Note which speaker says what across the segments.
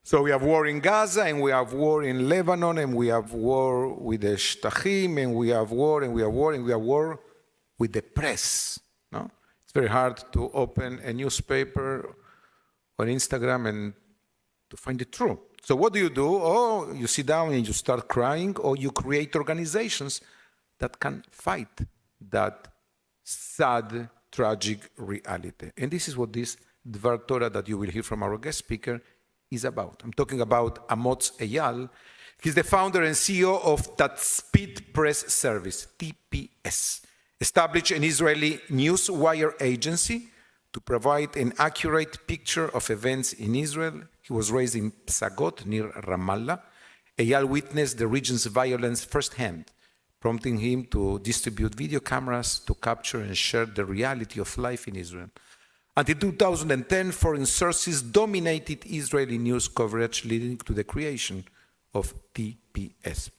Speaker 1: So we have war in Gaza, and we have war in Lebanon, and we have war with the Shtachim, and we have war, and we have war, and we have war with the press. No? It's very hard to open a newspaper on Instagram and to find the truth. So what do? Oh, you sit down and you start crying, or you create organizations that can fight that sad, tragic reality. And this is what this Beth Torah that you will hear from our guest speaker is about. I'm talking about Amotz Eyal. He's the founder and CEO of Tatzpit Press Service, TPS, established an Israeli newswire agency to provide an accurate picture of events in Israel. He was raised in Psagot, near Ramallah. Eyal witnessed the region's violence firsthand, prompting him to distribute video cameras to capture and share the reality of life in Israel. Until 2010, foreign sources dominated Israeli news coverage, leading to the creation of TPS.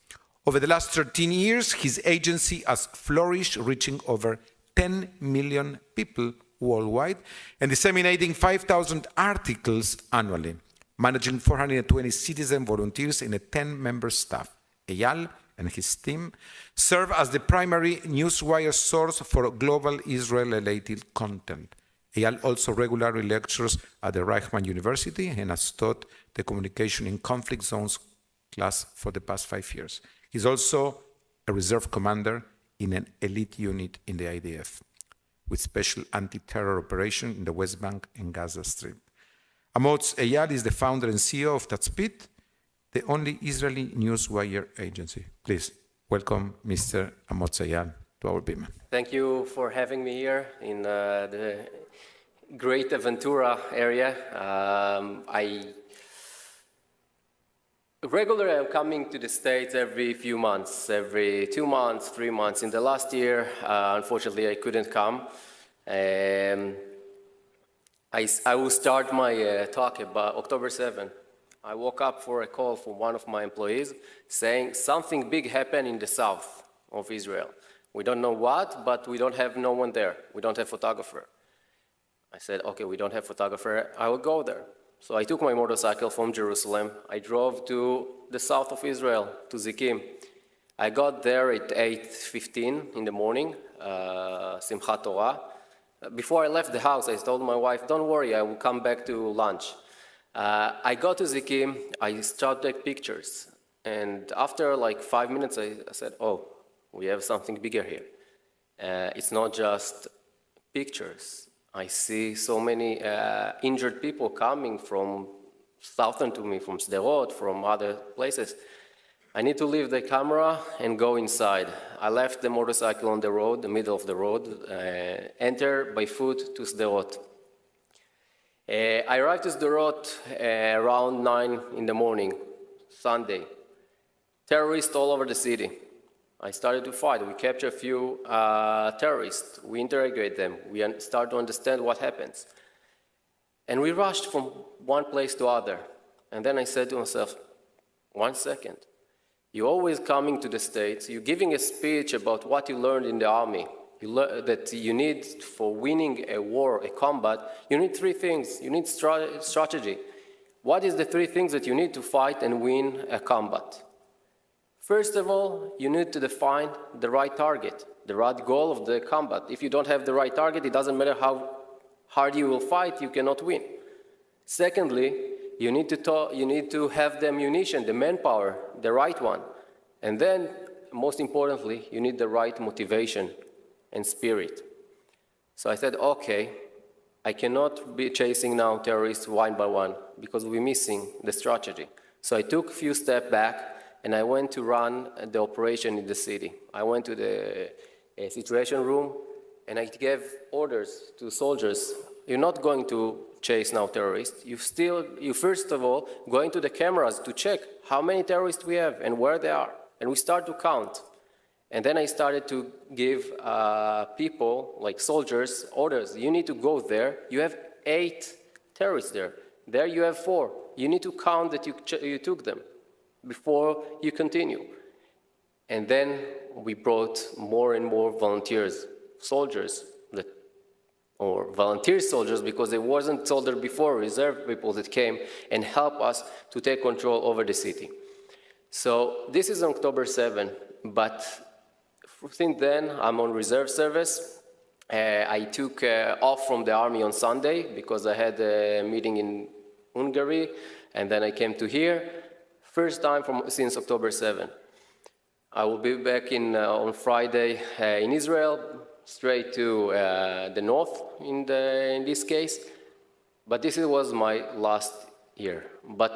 Speaker 1: Over the last 13 years, his agency has flourished, reaching over 10 million people worldwide and disseminating 5,000 articles annually, managing 420 citizen volunteers and a 10-member staff. Eyal and his team serve as the primary newswire source for global Israel-related content. Eyal also regularly lectures at the Reichman University and has taught the Communication in Conflict Zones class for the past 5 years. He's also a reserve commander in an elite unit in the IDF, with special anti-terror operation in the West Bank and Gaza Strip. Amotz Eyal is the founder and CEO of Tatzpit, the only Israeli newswire agency. Please welcome Mr. Amotz Eyal to our beam.
Speaker 2: Thank you for having me here in the great Ventura area. Regularly, I'm coming to the States every few months, every 2 months, 3 months. In the last year, unfortunately, I couldn't come. I will start my talk about October 7th. I woke up for a call from one of my employees saying something big happened in the south of Israel. We don't know what, but we don't have no one there. We don't have photographer. I said, okay, we don't have photographer. I will go there. So I took my motorcycle from Jerusalem. I drove to the south of Israel, to Zikim. I got there at 8:15 in the morning, Simchat Torah. Before I left the house, I told my wife, don't worry, I will come back to lunch. I got to Zikim, I started pictures. And after like 5 minutes, I said, oh, we have something bigger here. It's not just pictures. I see so many injured people coming from southern to me, from Sderot, from other places. I need to leave the camera and go inside. I left the motorcycle on the road, the middle of the road, enter by foot to Sderot. I arrived to Sderot around 9 in the morning, Sunday. Terrorists all over the city. I started to fight. We captured a few terrorists. We interrogate them. We start to understand what happens. And we rushed from one place to other. And then I said to myself, 1 second. You're always coming to the States. You're giving a speech about what you learned in the army. That you need, for winning a war, a combat, you need 3 things. You need strategy. What is the 3 things that you need to fight and win a combat? First of all, you need to define the right target, the right goal of the combat. If you don't have the right target, it doesn't matter how hard you will fight, you cannot win. Secondly, you need to have the ammunition, the manpower, the right one. And then, most importantly, you need the right motivation and spirit. So I said, okay, I cannot be chasing now terrorists one by one because we're missing the strategy. So I took a few steps back and I went to run the operation in the city. I went to the situation room and I gave orders to soldiers. You're not going to chase now terrorists. You first of all going to the cameras to check how many terrorists we have and where they are. And we start to count. And then I started to give people, like soldiers, orders. You need to go there. You have 8 terrorists there. There you have 4. You need to count that you took them before you continue. And then we brought more and more volunteers, soldiers, that or volunteer soldiers, because there wasn't soldiers before, reserve people that came and helped us to take control over the city. So this is on October 7, but since then I'm on reserve service. I took off from the army on Sunday because I had a meeting in Hungary, and then I came to here. First time since October 7. I will be back on Friday in Israel, straight to the north in this case. But this was my last year. But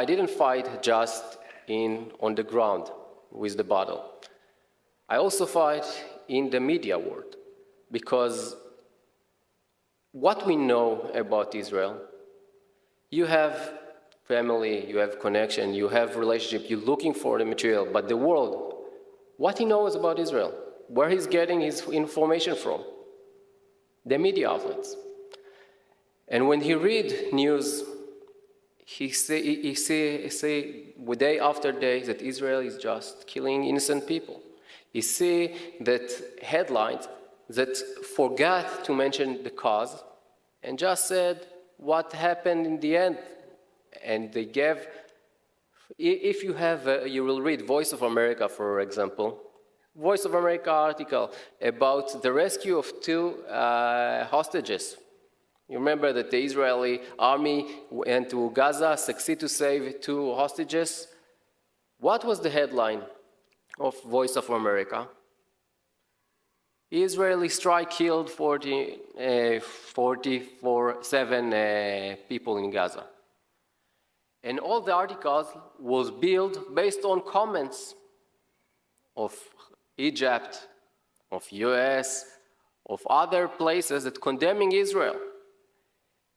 Speaker 2: I didn't fight just on the ground with the battle. I also fight in the media world. Because what we know about Israel, you have family, you have connection, you have relationship, you're looking for the material, but the world, what he knows about Israel, where he's getting his information from, the media outlets. And when he read news, he say day after day that Israel is just killing innocent people. He see that headlines that forgot to mention the cause and just said what happened in the end. And they gave, if you have, you will read Voice of America, for example, Voice of America article about the rescue of 2 hostages. You remember that the Israeli army went to Gaza, succeeded to save 2 hostages. What was the headline of Voice of America? Israeli strike killed 7 people in Gaza. And all the articles was built based on comments of Egypt, of US, of other places that condemning Israel.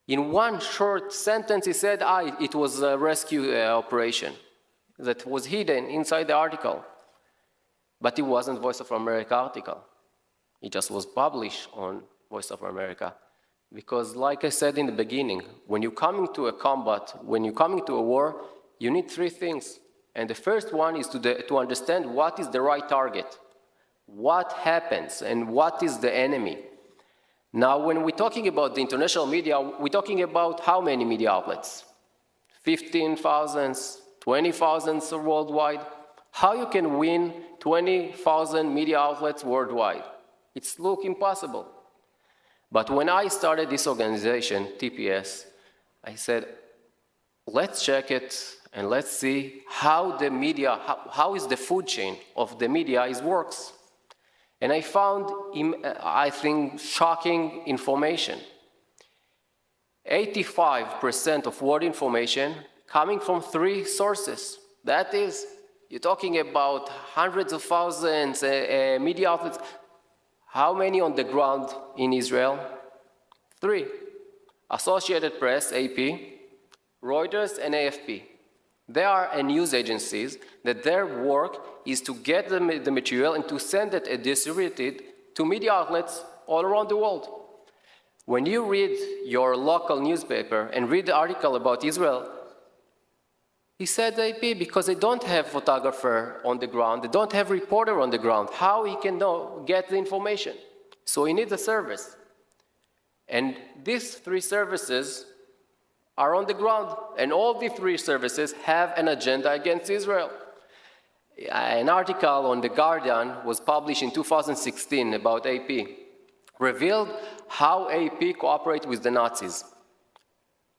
Speaker 2: In one short sentence, he said, it was a rescue operation that was hidden inside the article. But it wasn't Voice of America article. It just was published on Voice of America. Because like I said in the beginning, when you're coming to a combat, when you're coming to a war, you need 3 things. And the first one is to understand what is the right target, what happens, and what is the enemy. Now, when we're talking about the international media, we're talking about how many media outlets? 15,000, 20,000 worldwide? How you can win 20,000 media outlets worldwide? It's look impossible. But when I started this organization, TPS, I said, let's check it and let's see how the media, how is the food chain of the media works. And I found, I think, shocking information. 85% of world information coming from 3 sources. That is, you're talking about hundreds of thousands media outlets. How many on the ground in Israel? 3. Associated Press, AP, Reuters, and AFP. They are news agencies that their work is to get the material and to send it distributed to media outlets all around the world. When you read your local newspaper and read the article about Israel, he said AP because they don't have photographer on the ground, they don't have reporter on the ground. How he can get the information? So he needs a service. And these 3 services are on the ground, and all the 3 services have an agenda against Israel. An article on The Guardian was published in 2016 about AP, revealed how AP cooperated with the Nazis.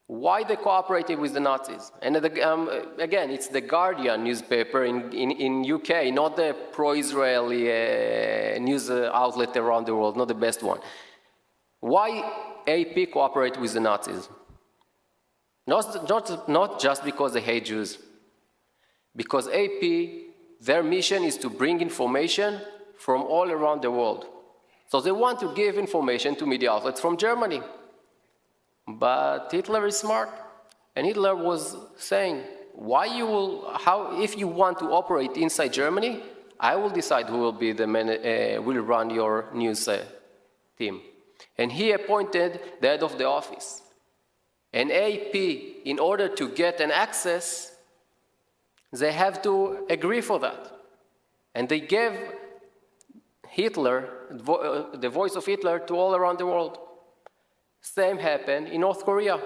Speaker 2: Why they cooperated with the Nazis. And again, it's the Guardian newspaper in UK, not the pro-Israeli news outlet around the world, not the best one. Why AP cooperated with the Nazis? Not just because they hate Jews. Because AP, their mission is to bring information from all around the world. So they want to give information to media outlets from Germany. But Hitler is smart, and Hitler was saying, if you want to operate inside Germany, I will decide who will be the man, will run your news team. And he appointed the head of the office. And AP, in order to get an access, they have to agree for that. And they gave Hitler, the voice of Hitler, to all around the world. Same happened in North Korea.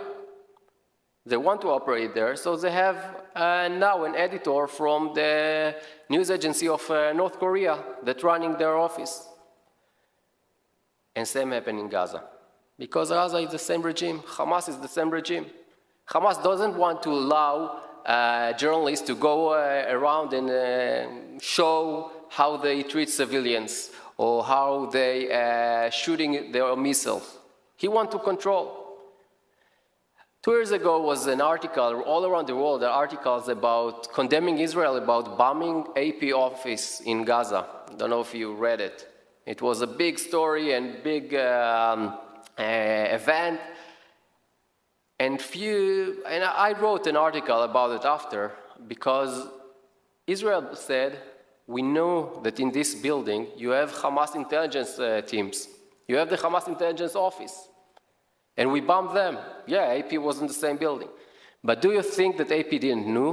Speaker 2: They want to operate there, so they have now an editor from the news agency of North Korea that's running their office. And same happened in Gaza. Because Gaza is the same regime, Hamas is the same regime. Hamas doesn't want to allow journalists to go around and show how they treat civilians or how they shooting their missiles. He wants to control. 2 years ago was an article all around the world, there are articles about condemning Israel, about bombing AP office in Gaza. I don't know if you read it. It was a big story and big event. And I wrote an article about it after, because Israel said, we know that in this building you have Hamas intelligence teams. You have the Hamas intelligence office. And we bombed them. Yeah, AP was in the same building. But do you think that AP didn't know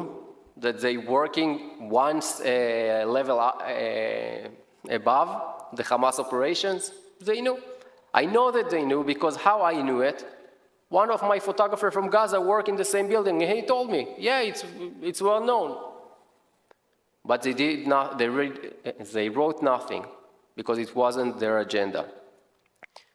Speaker 2: that they working one level above the Hamas operations? They knew. I know that they knew, because how I knew it, one of my photographers from Gaza worked in the same building, and he told me, yeah, it's well known. But they did not. They wrote nothing, because it wasn't their agenda.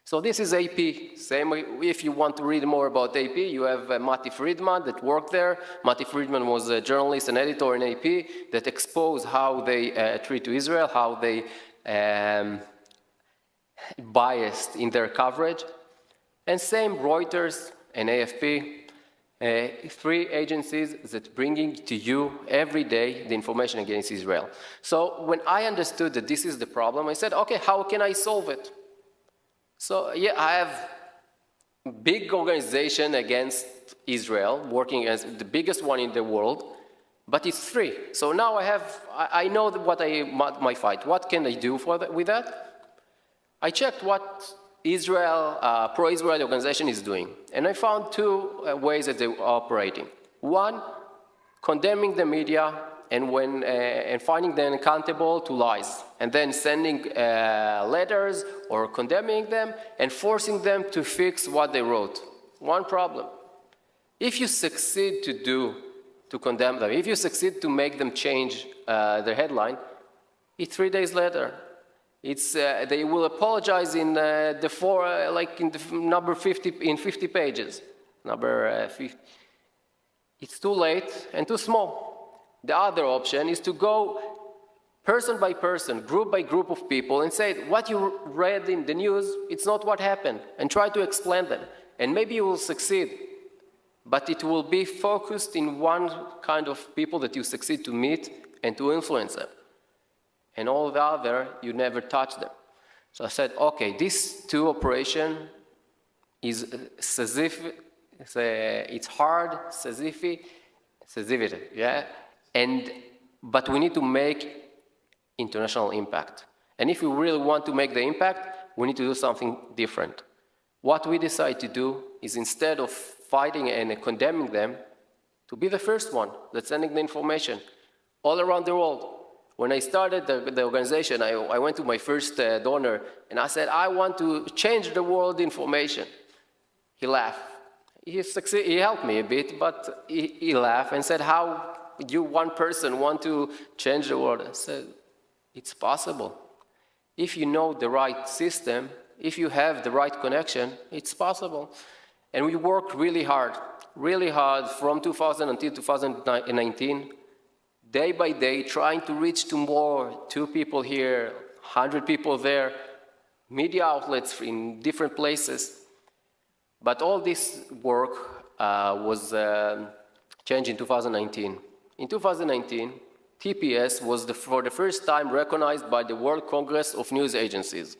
Speaker 2: So this is AP. Same way, if you want to read more about AP, you have Mati Friedman that worked there. Mati Friedman was a journalist and editor in AP that exposed how they treat to Israel, how they biased in their coverage. And same Reuters and AFP, 3 agencies that bringing to you every day the information against Israel. So when I understood that this is the problem, I said, okay, how can I solve it? So yeah, I have a big organization against Israel, working as the biggest one in the world, but it's 3. So now I know my fight. What can I do with that? I checked what pro-Israel organization is doing, and I found 2 ways that they are operating. One, condemning the media and finding them accountable to lies, and then sending letters or condemning them and forcing them to fix what they wrote. One problem. If you succeed to condemn them, if you succeed to make them change their headline, it's 3 days later. They will apologize in number 50 in 50 pages. Number 50. It's too late and too small. The other option is to go person by person, group by group of people, and say, what you read in the news, it's not what happened, and try to explain them. And maybe you will succeed, but it will be focused in one kind of people that you succeed to meet and to influence them. And all the other, you never touch them. So I said, okay, these 2 operations is Sisyphean, it's hard, Sisyphean, yeah? But we need to make international impact. And if we really want to make the impact, we need to do something different. What we decide to do is, instead of fighting and condemning them, to be the first one that's sending the information all around the world. When I started the organization, I went to my first donor, and I said, I want to change the world information. He laughed. He helped me a bit, but he laughed and said, how you, one person, want to change the world? I said, it's possible. If you know the right system, if you have the right connection, it's possible. And we worked really hard from 2000 until 2019, day by day, trying to reach to more, 2 people here, 100 people there, media outlets in different places. But all this work was changed in 2019. In 2019, TPS was for the first time recognized by the World Congress of News Agencies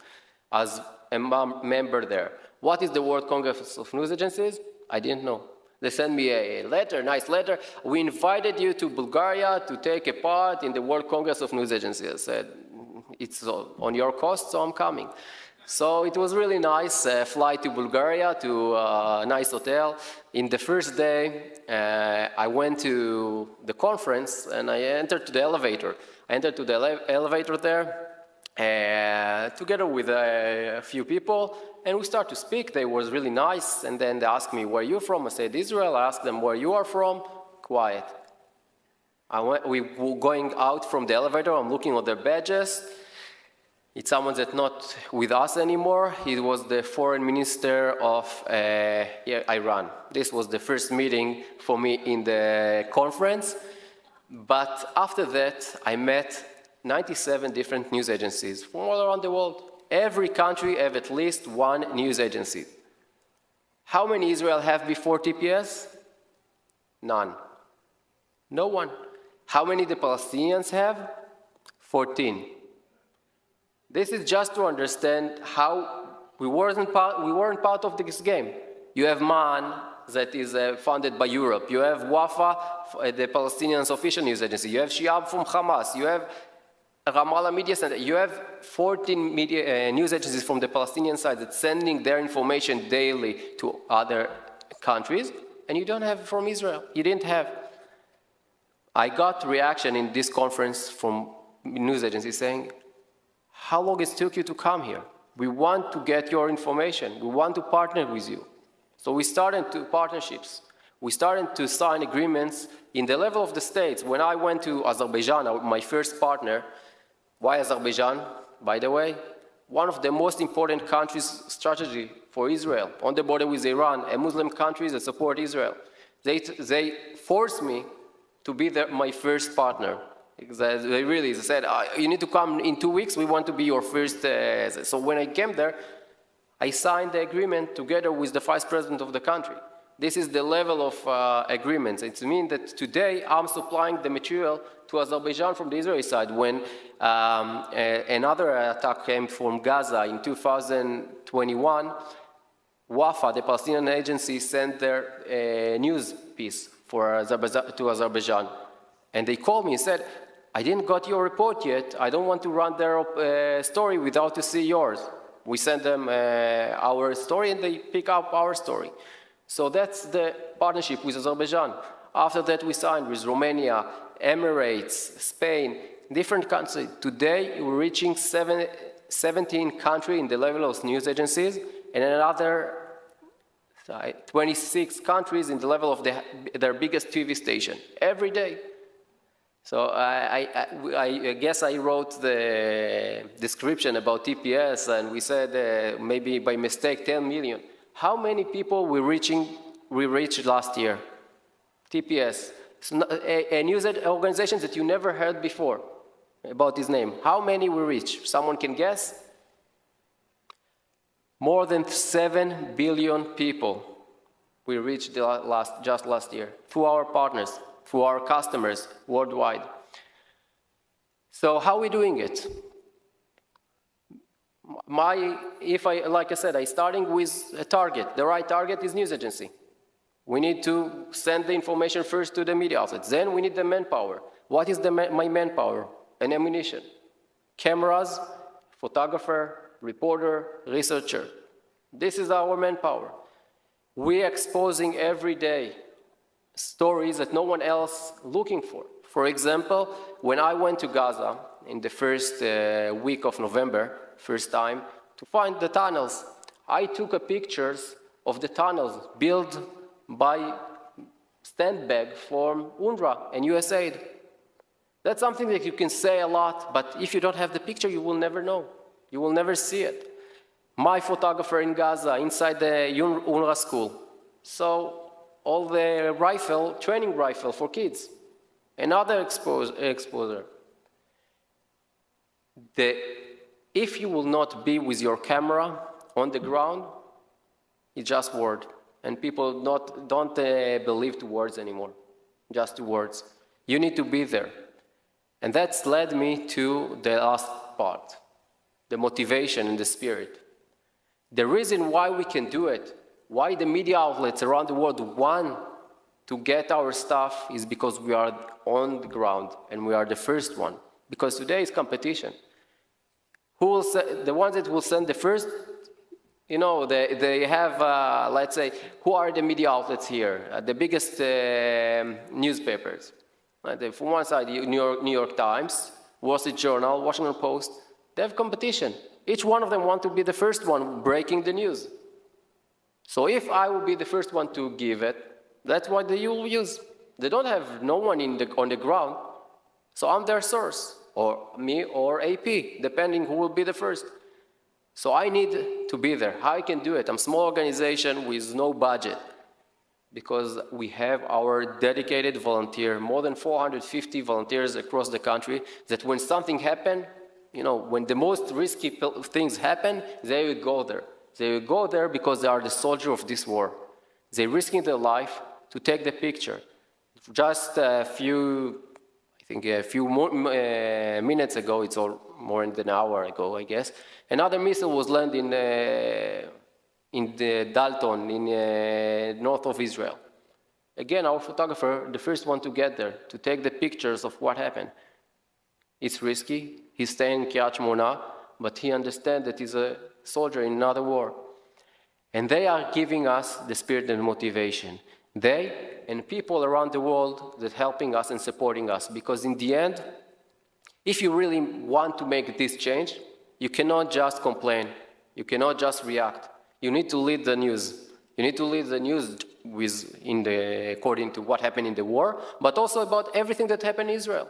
Speaker 2: as a member there. What is the World Congress of News Agencies? I didn't know. They sent me a letter, nice letter. We invited you to Bulgaria to take a part in the World Congress of News Agencies. I said, it's on your cost, so I'm coming. So it was really nice, fly to Bulgaria, to a nice hotel. In the first day, I went to the conference and I entered to the elevator. I entered to the elevator there, together with a few people, and we start to speak. They was really nice, and then they asked me, where are you from? I said, Israel. I asked them, where you are from? Quiet. We were going out from the elevator. I'm looking at their badges. It's someone that's not with us anymore. He was the foreign minister of Iran. This was the first meeting for me in the conference. But after that, I met 97 different news agencies from all around the world. Every country have at least one news agency. How many Israel have before TPS? None. No one. How many the Palestinians have? 14. This is just to understand how we weren't part of this game. You have MAN, that is funded by Europe. You have Wafa, the Palestinians' official news agency. You have Shiab from Hamas. You have Ramallah Media Center. You have 14 news agencies from the Palestinian side that's sending their information daily to other countries, and you don't have it from Israel. You didn't have. I got reaction in this conference from news agencies saying, how long it took you to come here? We want to get your information. We want to partner with you. So we started to partnerships. We started to sign agreements in the level of the states. When I went to Azerbaijan, my first partner, why Azerbaijan? By the way, one of the most important countries' strategy for Israel, on the border with Iran, a Muslim country that support Israel. They forced me to be my first partner. They said, you need to come in 2 weeks, we want to be your first. So when I came there, I signed the agreement together with the vice president of the country. This is the level of agreements. It means that today I'm supplying the material to Azerbaijan from the Israeli side. When another attack came from Gaza in 2021, Wafa, the Palestinian agency, sent their news piece to Azerbaijan. And they called me and said, I didn't got your report yet. I don't want to run their story without to see yours. We send them our story and they pick up our story. So that's the partnership with Azerbaijan. After that, we signed with Romania, Emirates, Spain, different countries. Today, we're reaching 17 countries in the level of news agencies, and another 26 countries in the level of their biggest TV station every day. So I guess I wrote the description about TPS, and we said maybe by mistake 10 million. How many people we reached last year? TPS, a news organization that you never heard before about his name. How many we reached? Someone can guess? More than 7 billion people we reached just last year through our partners, through our customers worldwide. So how are we doing it? Like I said, I'm starting with a target. The right target is news agency. We need to send the information first to the media outlets. Then we need the manpower. What is my manpower? And ammunition. Cameras, photographer, reporter, researcher. This is our manpower. We're exposing every day stories that no one else looking for. For example, when I went to Gaza in the first week of November, first time, to find the tunnels, I took pictures of the tunnels built by Standbag from UNRWA and USAID. That's something that you can say a lot, but if you don't have the picture, you will never know. You will never see it. My photographer in Gaza, inside the UNRWA school. So all the training rifle for kids. Another exposure. If you will not be with your camera on the ground, it's just word. And people don't believe to words anymore, just to words. You need to be there. And that's led me to the last part, the motivation and the spirit. The reason why we can do it, why the media outlets around the world want to get our stuff is because we are on the ground and we are the first one. Because today is competition. The ones that will send the first, they have, let's say, who are the media outlets here? The biggest newspapers. From one side, New York Times, Wall Street Journal, Washington Post, They have competition. Each one of them want to be the first one breaking the news. So if I will be the first one to give it, that's what they will use. They don't have no one on the ground, so I'm their source, or me or AP, depending who will be the first. So I need to be there. How I can do it? I'm a small organization with no budget, because we have our dedicated volunteer, more than 450 volunteers across the country, that when something happens, when the most risky things happen, they will go there. They will go there because they are the soldier of this war. They're risking their life to take the picture. Just a few minutes ago, it's all more than an hour ago, I guess, another missile was landing in the Dalton, in north of Israel. Again, our photographer, the first one to get there, to take the pictures of what happened. It's risky. He's staying in Kiryat Shmona, but he understands that he's a soldier in another war. And they are giving us the spirit and motivation. They and people around the world that are helping us and supporting us. Because in the end, if you really want to make this change, you cannot just complain. You cannot just react. You need to lead the news. You need to lead the news according to what happened in the war, but also about everything that happened in Israel.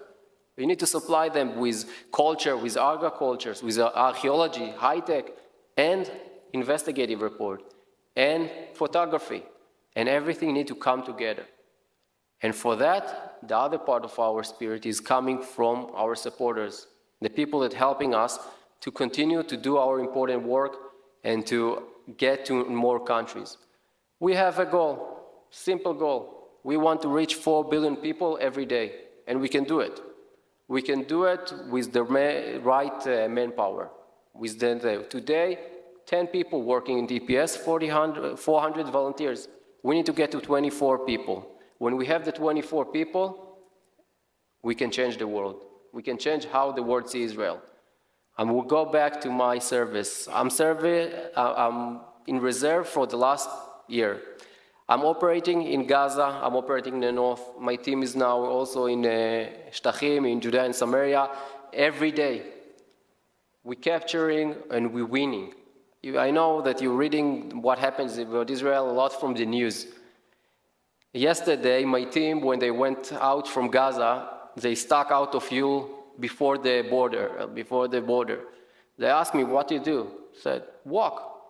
Speaker 2: You need to supply them with culture, with agriculture, with archaeology, high-tech, and investigative report, and photography. And everything need to come together. And for that, the other part of our spirit is coming from our supporters, the people that are helping us to continue to do our important work and to get to more countries. We have a goal, simple goal. We want to reach 4 billion people every day, and we can do it. We can do it with the right manpower. Today, 10 people working in DPS, 400 volunteers. We need to get to 24 people. When we have the 24 people, we can change the world. We can change how the world sees Israel. And we'll go back to my service. I'm in reserve for the last year. I'm operating in Gaza. I'm operating in the north. My team is now also in Shtachim, in Judea and Samaria. Every day, we're capturing and we're winning. I know that you're reading what happens about Israel a lot from the news. Yesterday, my team, when they went out from Gaza, they stuck out of fuel before the border. They asked me, what do you do? I said, walk.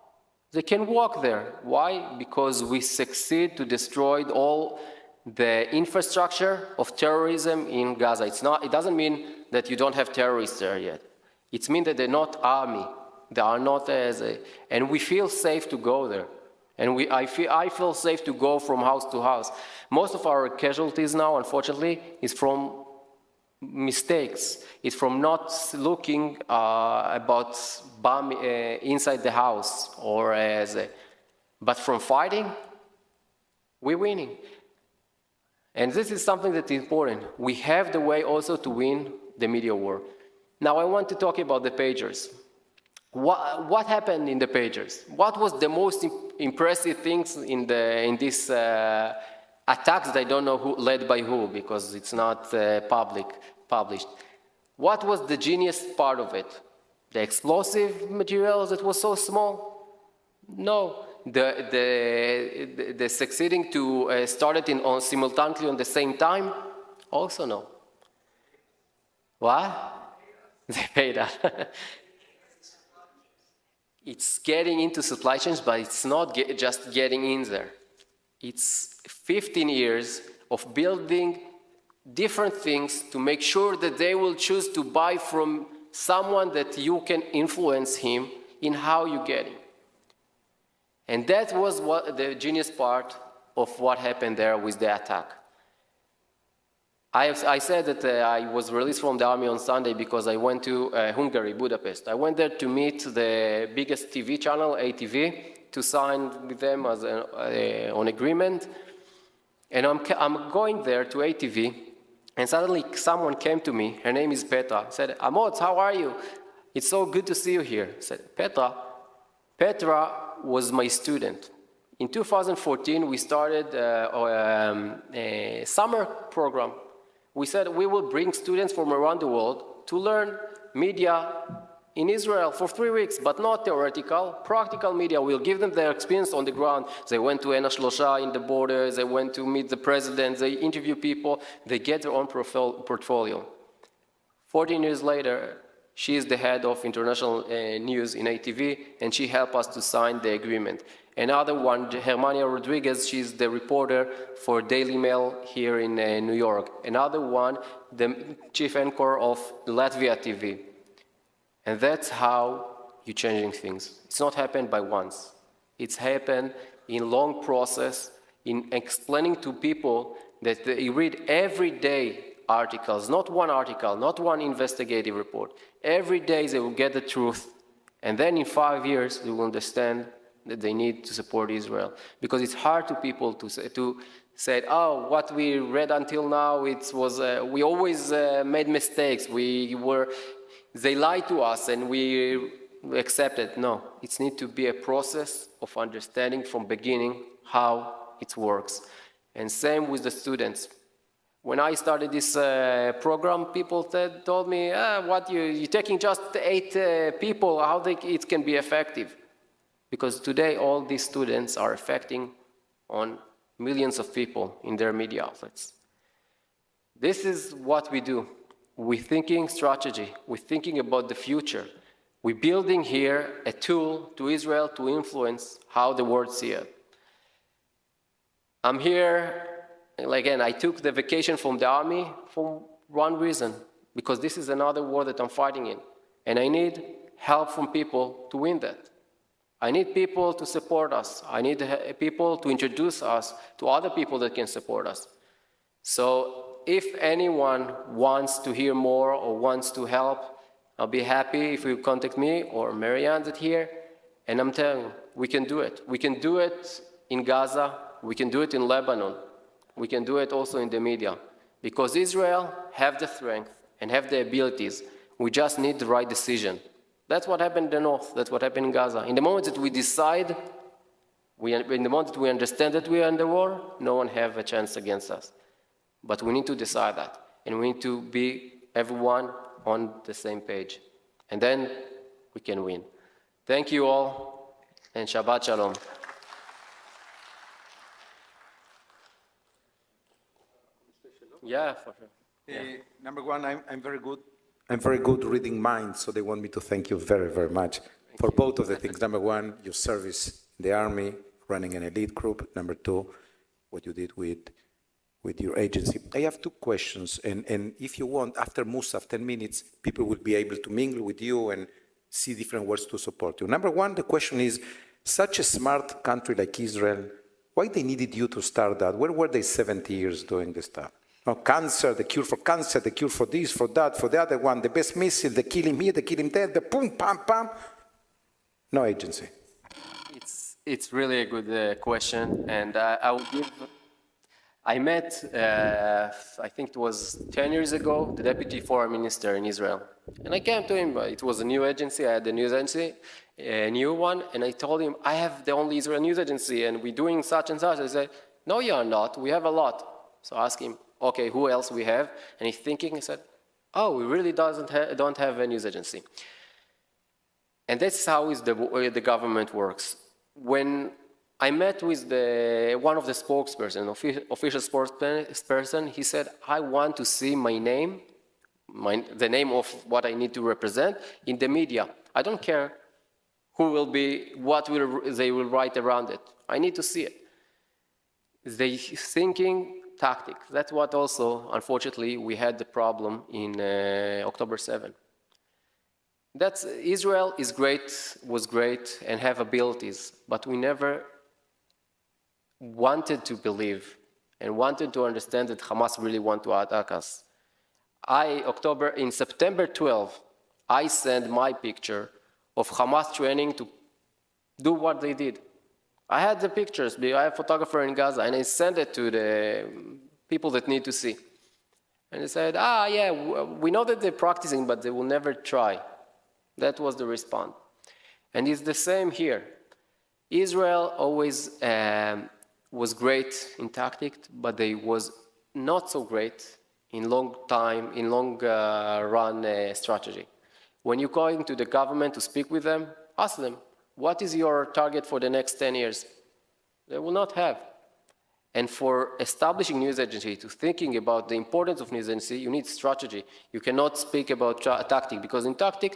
Speaker 2: They can walk there. Why? Because we succeed to destroy all the infrastructure of terrorism in Gaza. It doesn't mean that you don't have terrorists there yet. It means that they're not army. They are not and we feel safe to go there. And I feel safe to go from house to house. Most of our casualties now, unfortunately, is from mistakes. It's from not looking about bomb inside the house but from fighting, we're winning. And this is something that is important. We have the way also to win the media war. Now I want to talk about the pagers. What happened in the pagers? What was the most impressive things in this attacks that I don't know led by who, because it's not published. What was the genius part of it? The explosive materials that was so small? No. The succeeding to start it simultaneously on the same time? Also no. What? They paid us. It's getting into supply chains, but it's not just getting in there. It's 15 years of building different things to make sure that they will choose to buy from someone that you can influence him in how you get him. And that was what the genius part of what happened there with the attack. I said that I was released from the army on Sunday because I went to Hungary, Budapest. I went there to meet the biggest TV channel, ATV, to sign with them as on agreement. And I'm going there to ATV, and suddenly someone came to me. Her name is Petra. Said, Amotz, how are you? It's so good to see you here. I said, Petra was my student. In 2014, we started a summer program. We said we will bring students from around the world to learn media in Israel for 3 weeks, but not theoretical. Practical media will give them their experience on the ground. They went to Ena Shlosha in the border, they went to meet the president, they interview people, they get their own portfolio. 14 years later, she is the head of international news in ATV, and she helped us to sign the agreement. Another one, Germania Rodriguez, she's the reporter for Daily Mail here in New York. Another one, the chief anchor of Latvia TV. And that's how you're changing things. It's not happened by once. It's happened in long process, in explaining to people that they read every day articles, not one article, not one investigative report. Every day they will get the truth. And then in 5 years, they will understand that they need to support Israel. Because it's hard to people to say, oh, what we read until now, we always made mistakes. They lied to us and we accepted. No, it needs to be a process of understanding from beginning how it works. And same with the students. When I started this program, people told me, you're taking just 8 people, how it can be effective? Because today all these students are affecting on millions of people in their media outlets. This is what we do. We're thinking strategy. We're thinking about the future. We're building here a tool to Israel to influence how the world sees it. I'm here, again, I took the vacation from the army for one reason, because this is another war that I'm fighting in. And I need help from people to win that. I need people to support us. I need people to introduce us to other people that can support us. So if anyone wants to hear more or wants to help, I'll be happy if you contact me or Marianne that's here. And I'm telling you, we can do it. We can do it in Gaza. We can do it in Lebanon. We can do it also in the media. Because Israel have the strength and have the abilities. We just need the right decision. That's what happened in the north. That's what happened in Gaza. In the moment that we decide, in the moment that we understand that we are in the war, no one have a chance against us. But we need to decide that. And we need to be everyone on the same page. And then we can win. Thank you all, and Shabbat Shalom. Yeah, for sure. Yeah.
Speaker 1: Number one, I'm very good. I'm very good reading minds, so they want me to thank you very, very much for both of the things. Number one, your service in the army, running an elite group. Number two, what you did with your agency. I have 2 questions, and if you want, after Musaf, 10 minutes, people will be able to mingle with you and see different ways to support you. Number one, the question is, such a smart country like Israel, why they needed you to start that? Where were they 70 years doing this stuff? No, cancer, the cure for cancer, the cure for this, for that, for the other one, the best missile, they kill him here, they kill him there, the boom, pam, pam. No agency.
Speaker 2: It's really a good question, and I met, I think it was 10 years ago, the deputy foreign minister in Israel. And I came to him, it was a new agency, I had a news agency, a new one, and I told him, I have the only Israel news agency, and we're doing such and such. He said, no, you are not, we have a lot. So I asked him, okay, who else we have? And he's thinking, he said, oh, we really don't have a news agency. And that's how the government works. When I met with one of the spokesperson, official spokesperson, he said, I want to see my name, the name of what I need to represent in the media. I don't care who will be, they will write around it. I need to see it. They thinking tactics. That's what also, unfortunately, we had the problem in October 7. Israel was great, and have abilities, but we never wanted to believe and wanted to understand that Hamas really want to attack us. In September 12, I sent my picture of Hamas training to do what they did. I had the pictures, I have a photographer in Gaza, and I sent it to the people that need to see. And they said, yeah, we know that they're practicing, but they will never try. That was the response. And it's the same here. Israel always was great in tactics, but they was not so great in long run strategy. When you're going to the government to speak with them, ask them, what is your target for the next 10 years? They will not have. And for establishing news agency, to thinking about the importance of news agency, you need strategy. You cannot speak about tactic, because in tactic,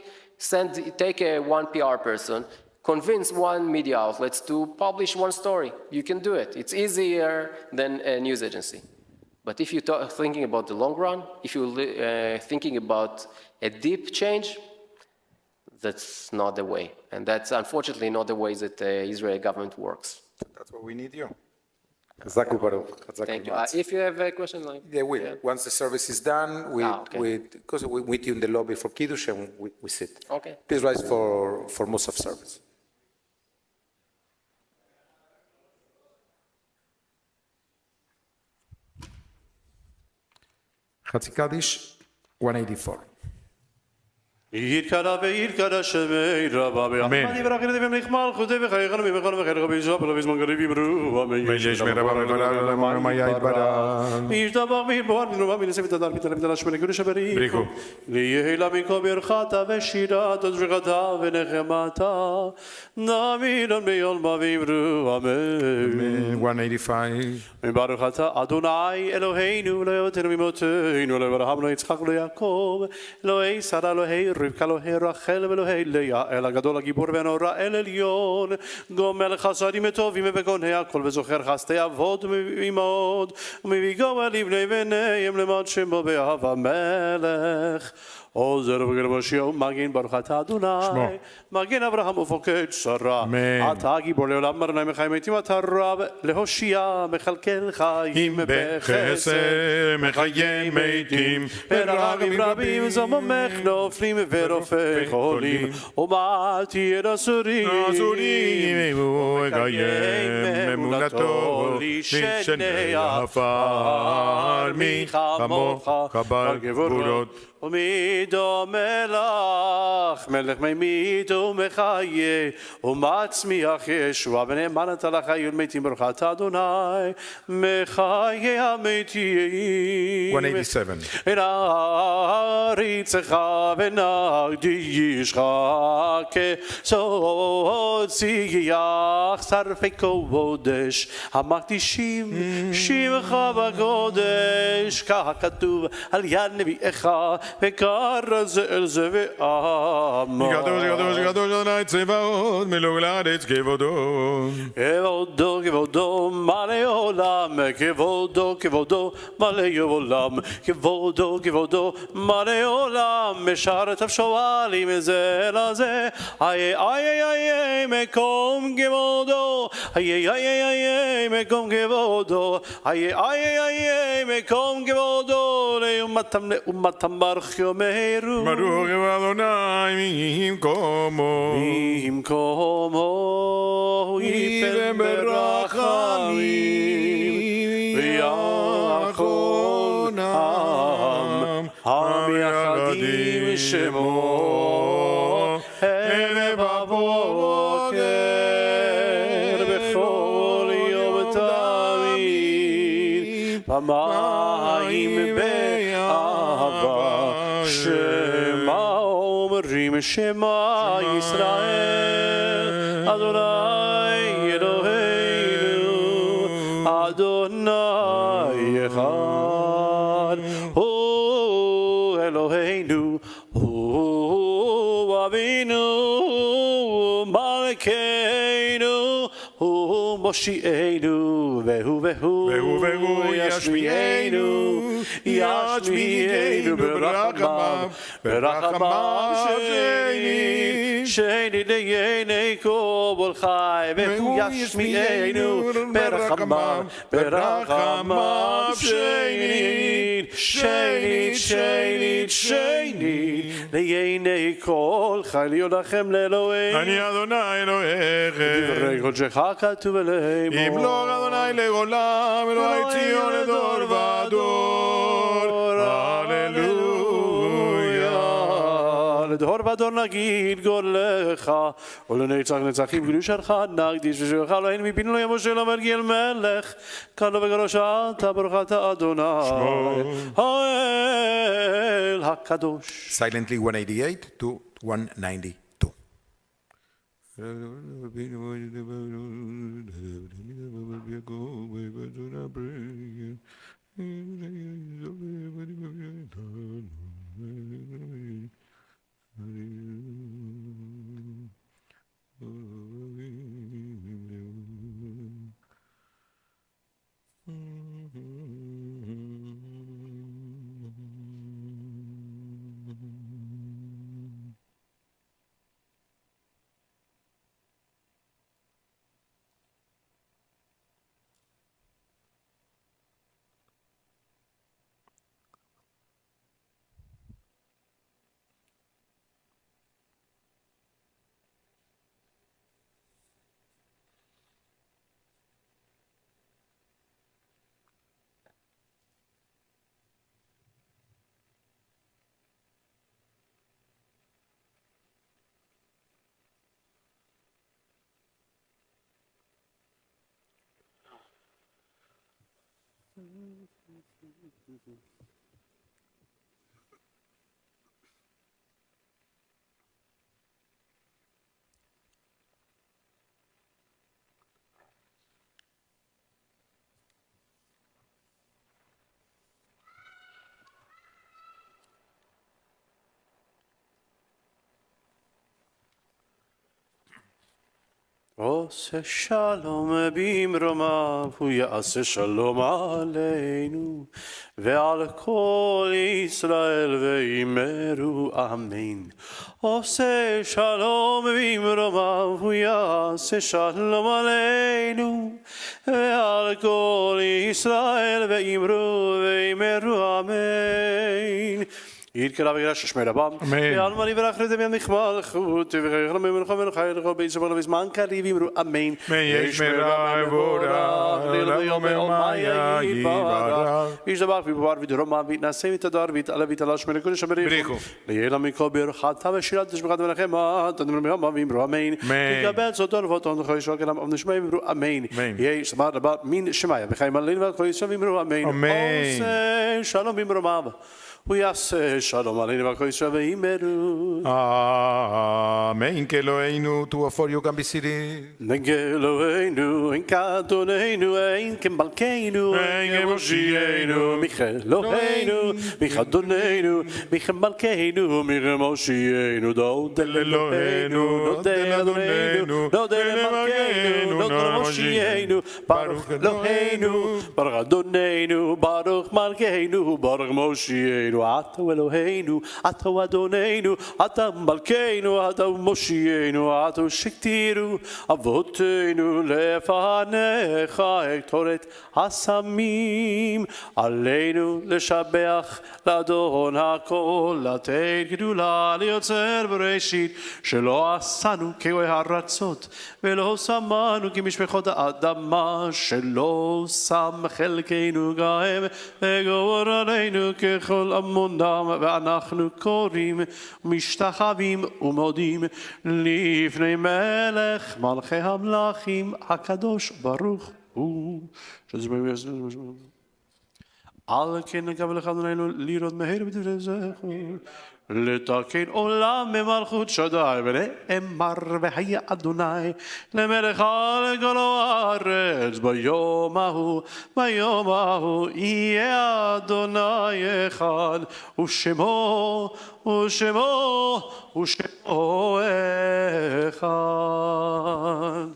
Speaker 2: take one PR person, convince one media outlets to publish one story. You can do it. It's easier than a news agency. But if you're thinking about the long run, if you're thinking about a deep change, that's not the way. And that's unfortunately not the way that the Israeli government works.
Speaker 1: That's what we need you. Chazak u'baruch. Chazak
Speaker 2: Thank you.
Speaker 1: u'matz.
Speaker 2: If you have a question, like...
Speaker 1: Yeah, once the service is done, because we meet you in the lobby for Kiddush and we sit.
Speaker 2: Okay.
Speaker 1: Please rise for Musaf service. Chatzi Kaddish, 184.
Speaker 3: יתקרא ויתקרא שמי רבה ביחד יברך ילדים נחמל חוטא וחייכנו ממכון וחייך בישוע ולבזמן קריב יברו אמן
Speaker 1: יש מרבה וגולה מה יתברך
Speaker 3: ישתבח ויתבוהר מנובה מנסף את הדר מתעלם תלש מנקודש הבריחו ליהילה מכל ברכתה ושירת ושבחתה ונחמתה נאמינן ביולמה ויברו אמן
Speaker 1: 185
Speaker 3: ברוך אתה אדוני אלוהינו לא יותנו ממותנו לא אברהם לא יצחק לא יעקב אלוהי שרה אלוהי רבקה אלוהי רחל ואלוהי לאה אל הגדול הגיבור והנורא אל עליון גומל חסדים וטובים ובגוני הכל וזוכר חסדי אבות ומאמהות ומביא גומל לבני בניהם למען שמו באהבה מלך עוזר וגר מושיע ומגן ברוך אתה אדוני מגן אברהם ופוקד שרה אתה הגיבור לעולם מרניים מחיים מתים אתה רב להושיע מכלכל חיים
Speaker 1: בחסד מחיים מתים
Speaker 3: ברבים רבים זוממך נופלים ורופא חולים ומעטי את אסורים
Speaker 1: ומקיים אמונתו לשני עפר מי כמוך כבר גבורות
Speaker 3: ומידו מלך, מלך מימית ומחיה, ומצמיח ישוע, ונאמן אתה לחיון מתים ברוך אתה אדוני, מחיה המתים.
Speaker 1: 187
Speaker 3: נעריצך ונקדישך כסוד שיח שרפי קודש, המקדישים שמך בקודש, כך כתוב על יד נביאך, וקרא זה אל זה ואמר
Speaker 1: קדוש קדוש קדוש אדוני צבאות מלוא לארץ כבודו
Speaker 3: כבודו כבודו מלא עולם כבודו כבודו מלא עולם כבודו כבודו מלא עולם משרת השואלים זה לזה איי איי איי מקום כבודו איי איי איי מקום כבודו איי איי איי מקום כבודו לאומתם ברוך יאמרו
Speaker 1: ברוך אדוני ממקומו יפן ברחמים ויחונם המייחדים שמו ערב בבוקר בכל יום תמיד במים באהבה שמה אומרים שמה ישראל אדוני אלוהינו אדוני אחד הוא אלוהינו הוא אבינו מלכנו הוא מושיענו והוא ישמיענו ברחמיו שני לעיני כל חי והוא ישמיענו ברחמיו שנית לעיני כל חי ליודעכם לאלוהים אני אדוני אלוהיכם
Speaker 3: דברי קודשך כתוב אליהם
Speaker 1: ימלוך אדוני לעולם אלוהי ציון לדור ודור הללויה לדור ודור נגיד גודלך ולנצח נצחים קדושתך נקדיש ושמך אלוהינו מפינו לא ימושל המרגיל מלך קדוש וקדוש אתה ברוך אתה אדוני האל הקדוש. Silently 188 to 192.
Speaker 3: עושה שלום במרומיו, הוא יעשה שלום עלינו ועל כל ישראל ואמרו אמן. עושה שלום במרומיו, הוא יעשה שלום עלינו ועל כל ישראל ואמרו אמן. יתקרא וירש שמי רבם, ועלמא יברך לדמיין נכמל חוט, וחייך לממלכה ונחיל לכל בית שבוע לבזמן קריב אמרו אמן.
Speaker 1: יש מרע מבורך, ליום ומאיה יברך.
Speaker 3: איש דבר ויבואר ודרומה, ויתנשא ותדר ויתעלה ויתעלה שמי לקודש הבריחו. לילה מכל ברכתה ושירת תשבחת ונחמה, תדמר מיומה ואמרו אמן. תקבל סודון ואותון וכל ישוע כלם אבן שמי ואמרו אמן. יש דבר רבה מן שמיה, וחיים עלינו ועל כל ישראל ואמרו אמן. עושה שלום במרומיו. הוא יעשה שלום עלינו ועל כל ישראל ואמרו
Speaker 1: אמן. כאלוהינו, to for you can be seated.
Speaker 3: נגלוהינו, אין כאדוננו, אין כמלכנו, אין כמושיענו, מכאלוהינו, מכאדוננו, מכמלכנו, מכמושיענו, דוד אלוהינו, דוד אדוננו, דוד למלכנו, דוד למושיענו, ברוך אלוהינו, ברוך אדוננו, ברוך מלכנו, ברוך מושיענו. אתה אלוהינו, אתה אדוננו, אתה מלכנו, אתה מושיענו, אתה שכתינו אבותינו לפניך את תורת הסמים. עלינו לשבח לאדון הכל, לתת גדולה ליוצר בראשית, שלא עשנו כאוהי הארצות ולא שמנו כמשפחות האדמה, שלא שם חלקנו גהם וגור עלינו ככל עמונם, ואנחנו קוראים משתחווים ומודים לפני מלך מלכי המלכים הקדוש ברוך הוא. על כן נקבל לך אדוננו לראות מהר בדברי זכר, לתקן עולם במלכות שדי, ונאמר והיה אדוני למלך על כל הארץ. ביום ההוא יהיה אדוני אחד, ושמו אחד.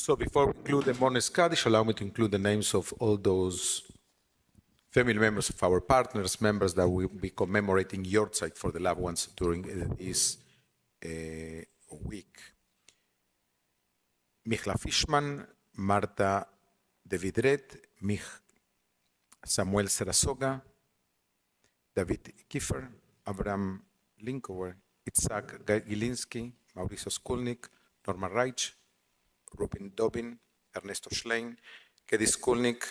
Speaker 1: So before we include the Mones Kaddish, allow me to include the names of all those family members of our partners, members that will be commemorating Yortzeit for the loved ones during this week. Michla Fishman, Marta Davidret, Samuel Serasoga, David Kiefer, Abraham Linkower, Itzhak Gilinski, Mauricio Skulnik, Norma Reich, Rubin Dobin, Ernesto Schlein, Kedi Skulnik,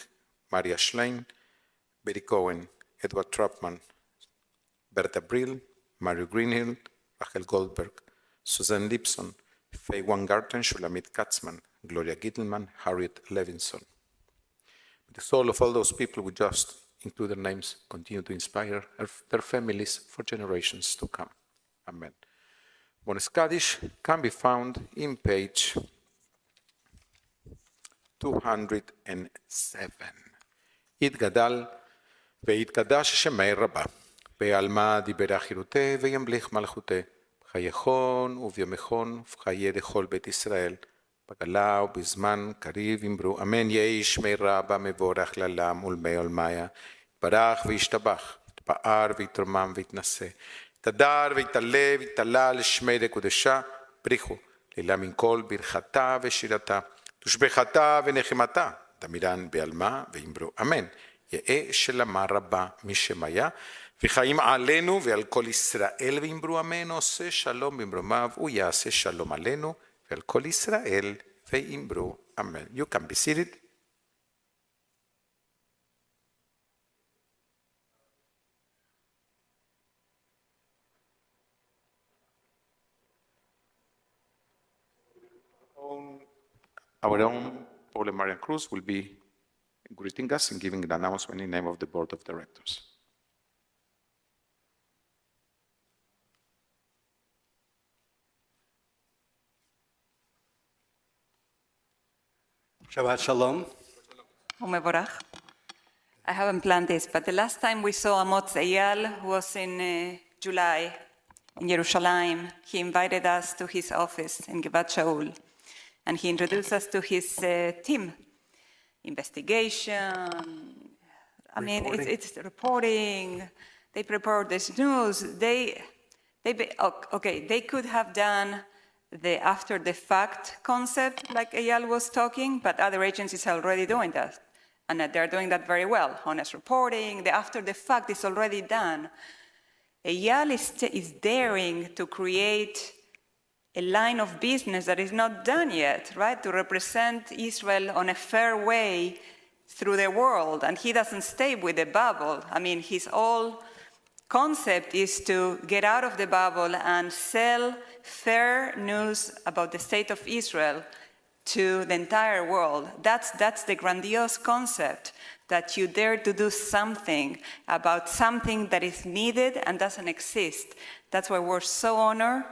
Speaker 1: Maria Schlein, Betty Cohen, Edward Trapman, Berta Brill, Mario Greenhill, Rachel Goldberg, Susan Lipson, Faye Weingarten, Shulamit Katzman, Gloria Gittelman, Harriet Levinson. the soul of all those people, we just include their names, continue to inspire their families for generations to come. Amen. Bonus Kaddish can be found in page 207. יתגדל ויתקדש שמי רבה, בעלמא דיבר חירותה וימליך מלכותה, בחייכון וביומכון ובחיי דכל בית ישראל, בגלה ובזמן קריב אמרו אמן. יהי שמי רבה מבורך לעולם ולמי עולמיה, יתברך וישתבח, יתפאר ויתרומם ויתנשא, יתהדר ויתעלה ויתהלל שמי דקודשה, בריחו לילה מן כל ברכתה ושירתה, תושבחתה ונחמתה, דמירן בעלמא ואמרו אמן. יהא שלמה רבה משמיה, וחיים עלינו ועל כל ישראל ואמרו אמן. עושה שלום במרומיו ויעשה שלום עלינו ועל כל ישראל ואמרו אמן. You can be seated. Our own Paul and Marian Cruz will be greeting us and giving the announcement in the name of the Board of Directors.
Speaker 4: Shabbat Shalom.
Speaker 5: Umevorach. I haven't planned this, but the last time we saw Amotz Eyal was in July in Jerusalem. He invited us to his office in Givat Shaul, and he introduced us to his team. Investigation, it's reporting, they prepared this news. They could have done the after the fact concept like Eyal was talking, but other agencies are already doing that. And they're doing that very well. Honest reporting, the after the fact is already done. Eyal is daring to create a line of business that is not done yet, right? To represent Israel on a fair way through the world. And he doesn't stay with the bubble. I mean, his whole concept is to get out of the bubble and sell fair news about the state of Israel to the entire world. That's the grandiose concept, that you dare to do something about something that is needed and doesn't exist. That's why we're so honored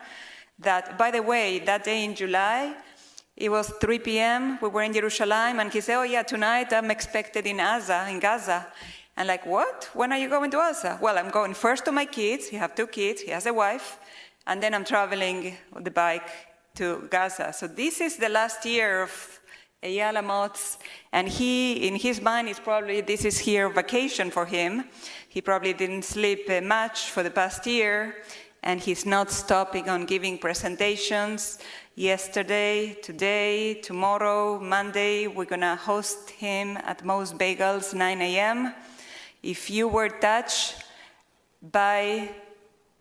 Speaker 5: that, by the way, that day in July, it was 3 p.m., we were in Jerusalem, and he said, oh yeah, tonight I'm expected in Gaza. And like, what? When are you going to Gaza? Well, I'm going first to my kids. He has 2 kids, he has a wife, and then I'm traveling with the bike to Gaza. So this is the last year of Eyal Amotz, and he, in his mind, is probably, this is here vacation for him. He probably didn't sleep much for the past year, and he's not stopping on giving presentations. Yesterday, today, tomorrow, Monday, we're gonna host him at Most Bagels, 9 a.m. If you were touched by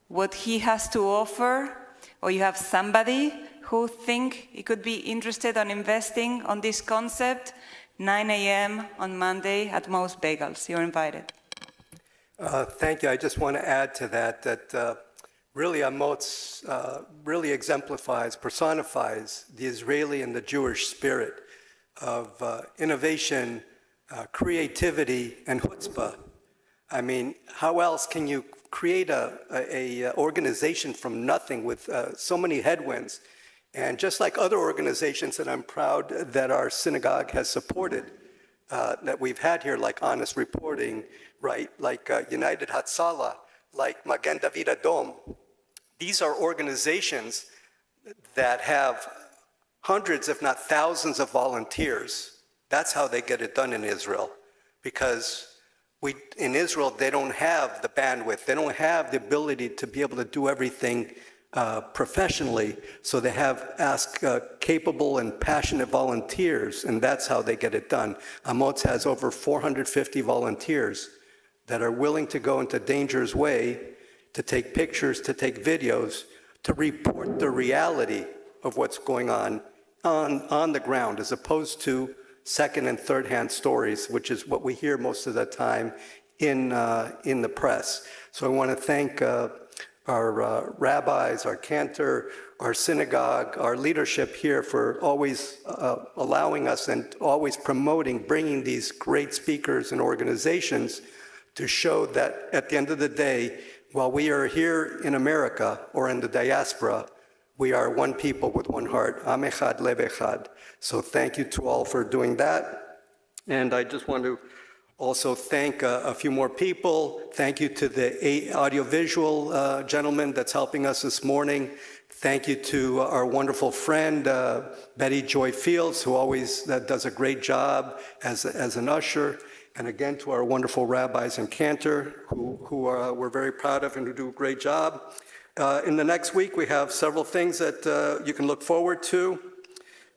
Speaker 5: what he has to offer, or you have somebody who think he could be interested in investing on this concept, 9 a.m. on Monday at Most Bagels, you're invited.
Speaker 4: Thank you. I just want to add to that really Amotz really exemplifies, personifies the Israeli and the Jewish spirit of innovation, creativity, and chutzpah. I mean, how else can you create a organization from nothing with so many headwinds? And just like other organizations that I'm proud that our synagogue has supported, that we've had here, like Honest Reporting, right, like United Hatzalah, like Magen David Adom. These are organizations that have hundreds, if not thousands, of volunteers. That's how they get it done in Israel. Because in Israel, they don't have the bandwidth. They don't have the ability to be able to do everything professionally. So they have asked capable and passionate volunteers, and that's how they get it done. Amotz has over 450 volunteers that are willing to go into danger's way, to take pictures, to take videos, to report the reality of what's going on the ground, as opposed to second and third hand stories, which is what we hear most of the time in the press. So I want to thank our rabbis, our cantor, our synagogue, our leadership here for always allowing us and always promoting, bringing these great speakers and organizations to show that at the end of the day, while we are here in America or in the diaspora, we are one people with one heart. Am echad, lev echad. So thank you to all for doing that. And I just want to also thank a few more people. Thank you to the audiovisual gentleman that's helping us this morning. Thank you to our wonderful friend, Betty Joy Fields, who always does a great job as an usher. And again, to our wonderful rabbis and cantor, who we're very proud of and who do a great job. In the next week, we have several things that you can look forward to.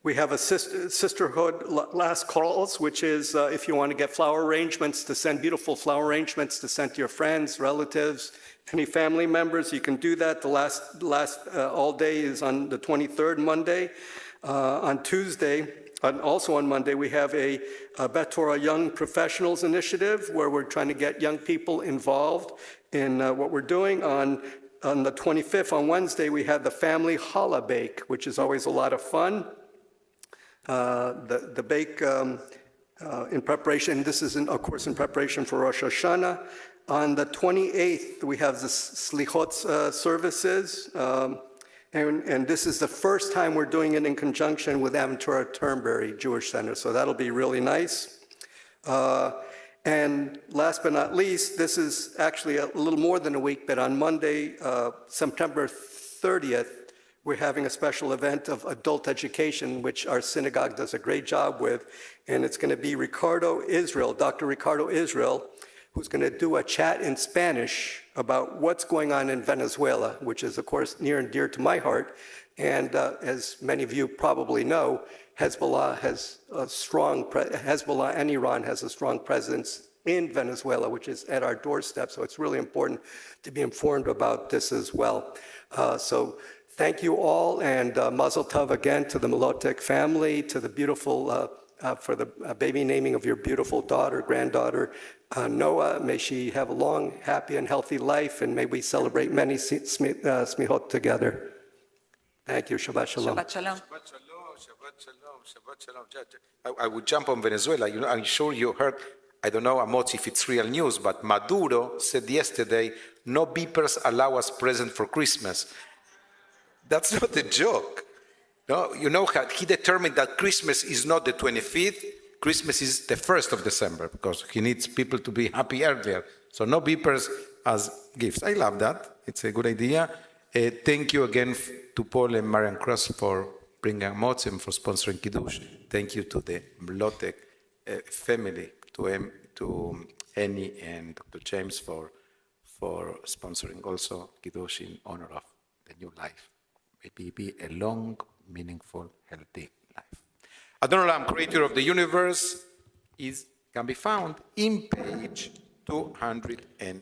Speaker 4: We have a sisterhood last calls, which is if you want to get flower arrangements, to send beautiful flower arrangements to send to your friends, relatives, any family members, you can do that. The last all day is on the 23rd, Monday. On Tuesday, and also on Monday, we have a Beth Torah Young Professionals Initiative, where we're trying to get young people involved in what we're doing. On the 25th, on Wednesday, we have the Family Challah Bake, which is always a lot of fun. The bake in preparation, this is, of course, in preparation for Rosh Hashanah. On the 28th, we have the Slichot services, and this is the first time we're doing it in conjunction with Torah Turnberry Jewish Center, so that'll be really nice. And last but not least, this is actually a little more than a week, but on Monday, September 30th, we're having a special event of adult education, which our synagogue does a great job with, and it's going to be Dr. Ricardo Israel, who's going to do a chat in Spanish about what's going on in Venezuela, which is, of course, near and dear to my heart. And as many of you probably know, Hezbollah and Iran has a strong presence in Venezuela, which is at our doorstep. So it's really important to be informed about this as well. So thank you all, and Mazel Tov again to the Milotek family, to the beautiful, for the baby naming of your beautiful granddaughter, Noah. May she have a long, happy, and healthy life, and may we celebrate many smichot together. Thank you. Shabbat Shalom.
Speaker 5: Shabbat Shalom.
Speaker 1: Shabbat Shalom, Shabbat Shalom, Shabbat Shalom. I would jump on Venezuela. You know, I'm sure you heard, I don't know, Amotz, if it's real news, but Maduro said yesterday, no beepers allow us present for Christmas. That's not a joke. No, you know how he determined that Christmas is not the 25th, Christmas is the 1st of December, because he needs people to be happy earlier. So no beepers as gifts. I love that. It's a good idea. Thank you again to Paul and Marian Cross for bringing Amotz and for sponsoring Kiddush. Thank you to the Mlotek family, to Annie and Dr. James for sponsoring also Kiddush in honor of the new life. Maybe be a long, meaningful, healthy life. Adon Olam, creator of the universe, can be found in page 211.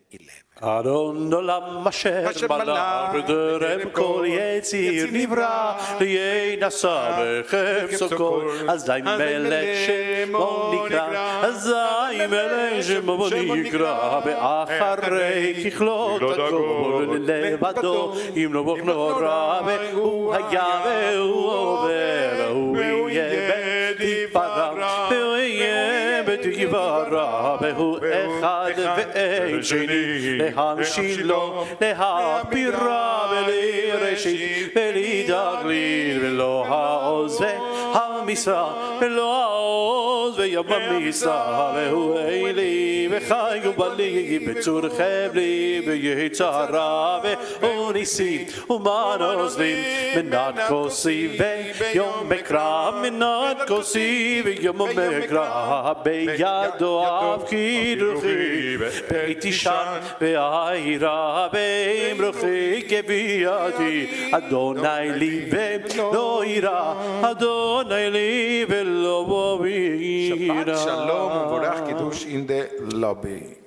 Speaker 3: Adon Olam Asher Malach B'derem Kol Yetzir Nivra Li'ei Nasa B'chefzo Kol Azay Melech Shemo Nikra Azay Melech Shemo Nikra Be'acharei Kichlot HaKol Levado Im Novoch Nora Ve'hu Haya Ve'hu Over Ve'hu Yeh B'Tiparam Ve'hu Yeh B'Tiparam Ve'hu Echad Ve'ein Sheni להמשיל לו, להפירה ולראשית, ולהתגליל, ולא העוז והמשרה, ולא העוז ויום המשרה, והוא אלי וחי ובלי, בצור חבלי, ביצרה, והוא ניסית ומנוזלים, מנת כוסי ויום מקרא, מנת כוסי ויום מקרא, בידו אב כדרכי, בית אישן והעירה באמרוכי כביעתי, אדוני לי ולא יירא, אדוני לי ולא בוירא.
Speaker 1: Shabbat Shalom, Vorach Kiddush in the lobby.